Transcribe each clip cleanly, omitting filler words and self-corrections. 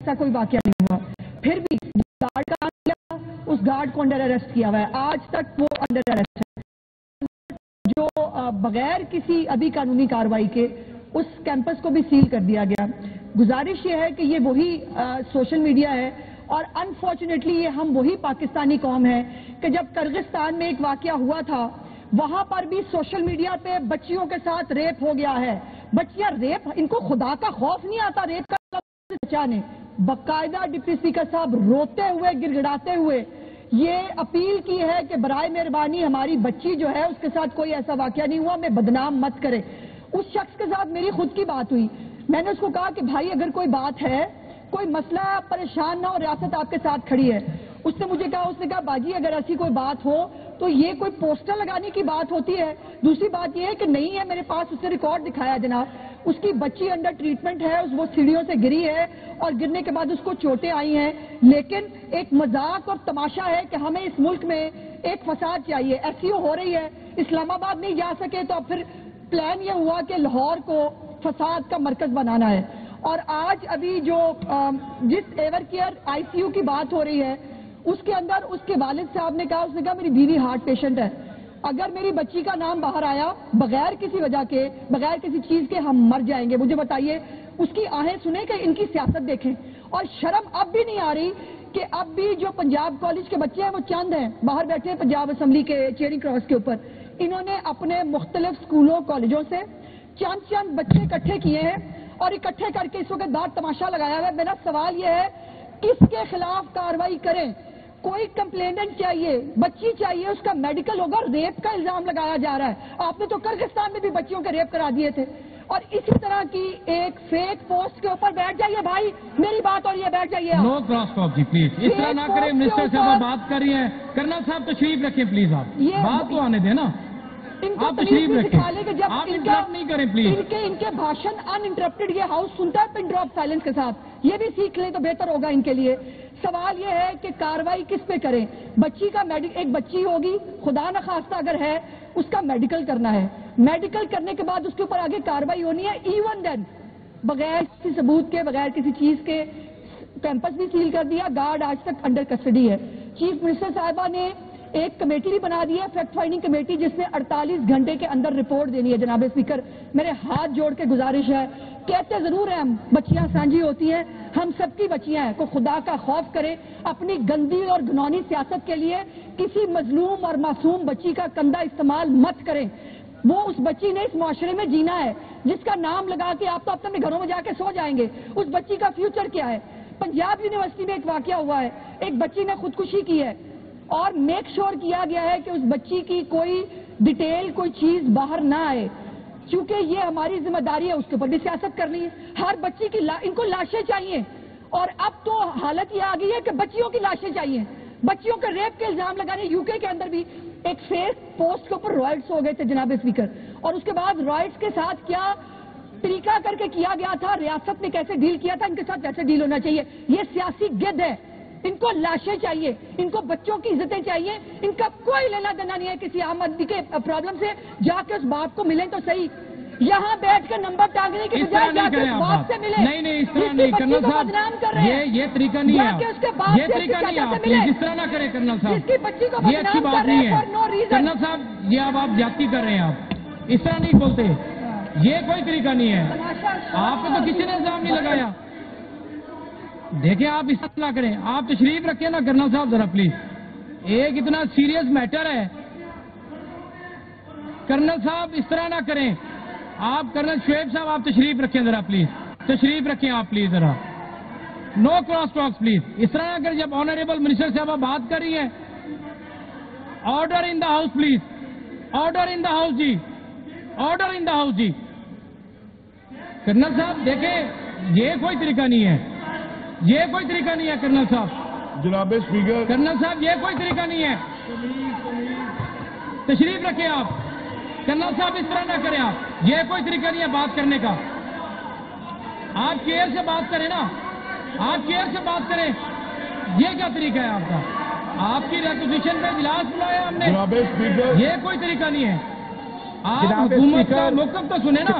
ایسا کوئی واقعہ نہیں ہوا. پھر بھی گارڈ کا کیا اس گارڈ کو انڈر اریسٹ کیا ہوا ہے, آج تک وہ انڈر اریسٹ ہے, جو بغیر کسی ابھی قانونی کارروائی کے اس کیمپس کو بھی سیل کر دیا گیا. گزارش یہ ہے کہ یہ وہی سوشل میڈیا ہے اور انفارچونیٹلی یہ ہم وہی پاکستانی قوم ہے کہ جب کرغزستان میں ایک واقعہ ہوا تھا وہاں پر بھی سوشل میڈیا پہ بچیوں کے ساتھ ریپ ہو گیا ہے. بچیاں ریپ, ان کو خدا کا خوف نہیں آتا ریپ کا. بچہ نے باقاعدہ ڈپٹی اسپیکر صاحب روتے ہوئے گڑ گڑاتے ہوئے یہ اپیل کی ہے کہ برائے مہربانی ہماری بچی جو ہے اس کے ساتھ کوئی ایسا واقعہ نہیں ہوا, ہمیں بدنام مت کرے. اس شخص کے ساتھ میری خود کی بات ہوئی, میں نے اس کو کہا کہ بھائی اگر کوئی بات ہے, کوئی مسئلہ, پریشان نہ ہو, ریاست آپ کے ساتھ کھڑی ہے. اس نے مجھے کہا, اس نے کہا باجی اگر ایسی کوئی بات ہو تو یہ کوئی پوسٹر لگانے کی بات ہوتی ہے. دوسری بات یہ ہے کہ نہیں ہے میرے پاس, اس نے ریکارڈ دکھایا جناب, اس کی بچی انڈر ٹریٹمنٹ ہے, وہ سیڑھیوں سے گری ہے اور گرنے کے بعد اس کو چوٹیں آئی ہیں. لیکن ایک مذاق اور تماشا ہے کہ ہمیں اس ملک میں ایک فساد چاہیے. SEO ہو رہی ہے, اسلام آباد نہیں جا سکے تو اب پھر پلان یہ ہوا کہ لاہور کو فساد کا مرکز بنانا ہے. اور آج ابھی جو جس ایور کیئر ICU کی بات ہو رہی ہے اس کے اندر اس کے والد صاحب نے کہا, اس نے کہا میری بیوی ہارٹ پیشنٹ ہے, اگر میری بچی کا نام باہر آیا بغیر کسی وجہ کے, بغیر کسی چیز کے, ہم مر جائیں گے. مجھے بتائیے اس کی آہیں سنیں کہ ان کی سیاست دیکھیں. اور شرم اب بھی نہیں آ رہی کہ اب بھی جو پنجاب کالج کے بچے ہیں وہ چند ہیں باہر بیٹھے ہیں پنجاب اسمبلی کے چیئرنگ کراس کے اوپر. انہوں نے اپنے مختلف سکولوں کالجوں سے چند بچے اکٹھے کیے ہیں اور اکٹھے کر کے اس وقت دار تماشا لگایا ہوا ہے. میرا سوال یہ ہے کس کے خلاف کارروائی کریں؟ کوئی کمپلیننٹ چاہیے, بچی چاہیے, اس کا میڈیکل ہوگا. ریپ کا الزام لگایا جا رہا ہے, آپ نے تو کرغزستان میں بھی بچیوں کے ریپ کرا دیے تھے. اور اسی طرح کی ایک فیک پوسٹ کے اوپر بیٹھ جائیے بھائی, میری بات اور یہ بیٹھ جائیے. نو کراس ٹاک جی پلیز, اس طرح نہ کریں. منسٹر صاحب بات کر رہی ہیں, کرنل صاحب تشریف رکھیں پلیز, آپ بات تو آنے دیں نا. ان کو تشریف رکھیں کہ جب آپ انٹرپٹ نہیں کریں پلیز. ان کے بھاشن ان انٹرپٹڈ یہ ہاؤس سنتا ہے پن ڈراپ سائلنس کے ساتھ, یہ بھی سیکھ لیں تو بہتر ہوگا ان کے لیے. سوال یہ ہے کہ کارروائی کس پہ کریں؟ بچی کا ایک بچی ہوگی, خدا نخواستہ اگر ہے, اس کا میڈیکل کرنا ہے. میڈیکل کرنے کے بعد اس کے اوپر آگے کارروائی ہونی ہے. ایون دین بغیر کسی ثبوت کے, بغیر کسی چیز کے کیمپس بھی سیل کر دیا, گارڈ آج تک انڈر کسٹڈی ہے. چیف منسٹر صاحبہ نے ایک کمیٹی بھی بنا دی ہے, فیکٹ فائنڈنگ کمیٹی, جس نے 48 گھنٹے کے اندر رپورٹ دینی ہے. جناب اسپیکر میرے ہاتھ جوڑ کے گزارش ہے, کہتے ضرور ہیں ہم بچیاں سانجھی ہوتی ہیں, ہم سب کی بچیاں ہیں, کو خدا کا خوف کرے. اپنی گندی اور گھنونی سیاست کے لیے کسی مظلوم اور معصوم بچی کا کندھا استعمال مت کریں. وہ اس بچی نے اس معاشرے میں جینا ہے جس کا نام لگا کے آپ تو اپنے گھروں میں جا کے سو جائیں گے. اس بچی کا فیوچر کیا ہے؟ پنجاب یونیورسٹی میں ایک واقعہ ہوا ہے, ایک بچی نے خودکشی کی ہے اور میک شور کیا گیا ہے کہ اس بچی کی کوئی ڈیٹیل, کوئی چیز باہر نہ آئے, کیونکہ یہ ہماری ذمہ داری ہے اس کے اوپر بھی سیاست کرنی ہے. ہر بچی کی ان کو لاشیں چاہیے, اور اب تو حالت یہ آ گئی ہے کہ بچیوں کی لاشیں چاہیے. بچیوں کے ریپ کے الزام لگانے, UK کے اندر بھی ایک فیک پوسٹ کے اوپر رائٹس ہو گئے تھے جناب اسپیکر, اور اس کے بعد رائٹس کے ساتھ کیا طریقہ کر کے کیا گیا تھا, ریاست نے کیسے ڈیل کیا تھا, ان کے ساتھ کیسے ڈیل ہونا چاہیے. یہ سیاسی گد ہے, ان کو لاشیں چاہیے, ان کو بچوں کی عزتیں چاہیے. ان کا کوئی لینا دینا نہیں ہے کسی عام آدمی کے پرابلم سے. جا کے اس باپ کو ملیں تو صحیح, یہاں بیٹھ کے نمبر ٹانگنے کے بجائے جا کے اس باپ سے ملیں. نہیں اس طرح نہیں کرنل صاحب, یہ طریقہ نہیں ہے, یہ طریقہ نہیں ہے, اس طرح نہ کریں کرنل صاحب, یہ اچھی بات نہیں ہے. کرنل صاحب یہ اب آپ زیادتی کر رہے ہیں, آپ اس طرح نہیں بولتے, یہ کوئی طریقہ نہیں ہے. آپ کو تو کسی نے الزام نہیں لگایا. دیکھیں آپ اس طرح نہ کریں, آپ تشریف رکھیں نا کرنل صاحب ذرا پلیز, ایک اتنا سیریس میٹر ہے. کرنل صاحب اس طرح نہ کریں. آپ کرنل شعیب صاحب آپ تشریف رکھیں ذرا پلیز, تشریف رکھیں آپ پلیز ذرا. نو کراس ٹاکس پلیز, اس طرح نہ کریں. جب آنریبل منسٹر صاحب آپ بات کر رہی ہیں, order in the house please, order in the house جی, آرڈر ان دا ہاؤس جی. کرنل صاحب دیکھیں یہ کوئی طریقہ نہیں ہے, یہ کوئی طریقہ نہیں ہے کرنل صاحب. جناب اسپیکر, کرنل صاحب یہ کوئی طریقہ نہیں ہے. تشریف رکھیں آپ. کرنل صاحب اس طرح نہ کریں آپ, یہ کوئی طریقہ نہیں ہے بات کرنے کا. آپ چیئر سے بات کریں نا, آپ چیئر سے بات کریں, یہ کیا طریقہ ہے آپ کا؟ آپ کی ریکوزیشن پہ اجلاس بلایا ہم نے, جناب اسپیکر, یہ کوئی طریقہ نہیں ہے. آپ حکومت کا موقف تو سنیں نا.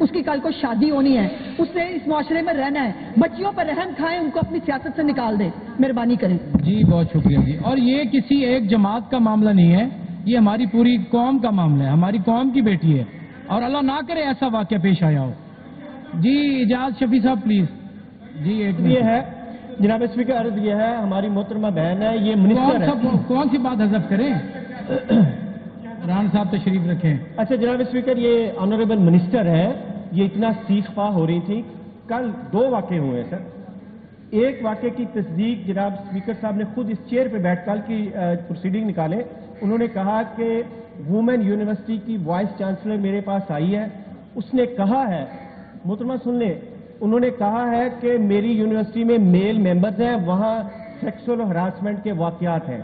اس کی کل کو شادی ہونی ہے, اس نے اس معاشرے میں رہنا ہے. بچیوں پر رحم کھائیں, ان کو اپنی سیاست سے نکال دیں, مہربانی کریں. جی بہت شکریہ جی. اور یہ کسی ایک جماعت کا معاملہ نہیں ہے, یہ ہماری پوری قوم کا معاملہ ہے, ہماری قوم کی بیٹی ہے, اور اللہ نہ کرے ایسا واقعہ پیش آیا ہو. جی اجاز شفیع صاحب پلیز. جی ایک یہ ہے جناب اسپیکر, عرض یہ ہے ہماری محترمہ بہن ہے, یہ منسٹر ہے. کون سی بات حذف کریں؟ ران صاحب تشریف رکھیں. اچھا جناب اسپیکر, یہ آنریبل منسٹر ہے, یہ اتنا سیخ پا ہو رہی تھی. کل 2 واقعے ہوئے ہیں سر. ایک واقعے کی تصدیق جناب اسپیکر صاحب نے خود اس چیئر پہ بیٹھ کل کی پروسیڈنگ نکالے. انہوں نے کہا کہ وومن یونیورسٹی کی وائس چانسلر میرے پاس آئی ہے, اس نے کہا ہے, محترمہ سن لیں, انہوں نے کہا ہے کہ میری یونیورسٹی میں میل ممبرز ہیں, وہاں سیکسول ہراسمنٹ کے واقعات ہیں.